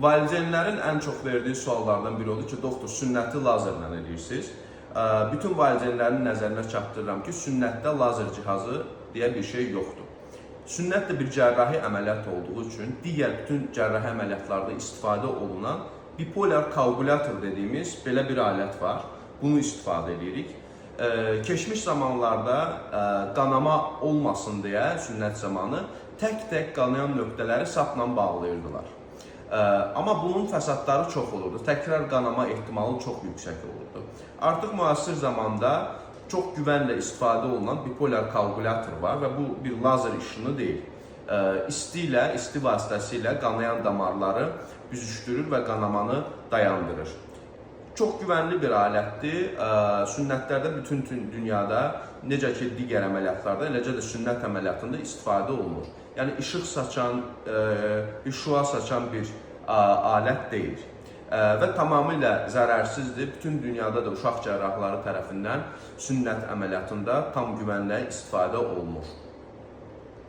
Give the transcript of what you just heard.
Valideynlərin ən çox verdiyi suallardan biri odur ki, doktor, sünnəti lazerlə edirsiniz. Bütün valideynlərin nəzərinə çatdırıram ki, sünnətdə lazer cihazı deyə bir şey yoxdur. Sünnət də bir cərrahi əməliyyat olduğu üçün digər bütün cərrahi əməliyyatlarda istifadə olunan bipolar kalkulator dediyimiz belə bir alət var. Bunu istifadə edirik. Keçmiş zamanlarda qanama olmasın deyə sünnət zamanı tək-tək qanayan nöqtələri sapla bağlayırdılar. Amma bunun fəsadları çox olurdu. Təkrar qanama ehtimalı çox yüksək olurdu. Artıq müasir zamanda çox güvənlə istifadə olunan bipolar kalkulator var və bu bir lazer işını deyil. İsti vasitəsilə qanayan damarları büzüşdürür və qanamanı dayandırır. Çox güvənli bir alətdir. Sünnətlərdə bütün dünyada, necə ki digər əməliyyatlarda, eləcə də sünnət əməliyyatında istifadə olunur. Yəni işıq saçan, şüa saçan bir alət deyil. Və tamamilə zərərsizdir. Bütün dünyada da uşaq cərrahları tərəfindən sünnət əməliyyatında tam güvənlə istifadə olunur.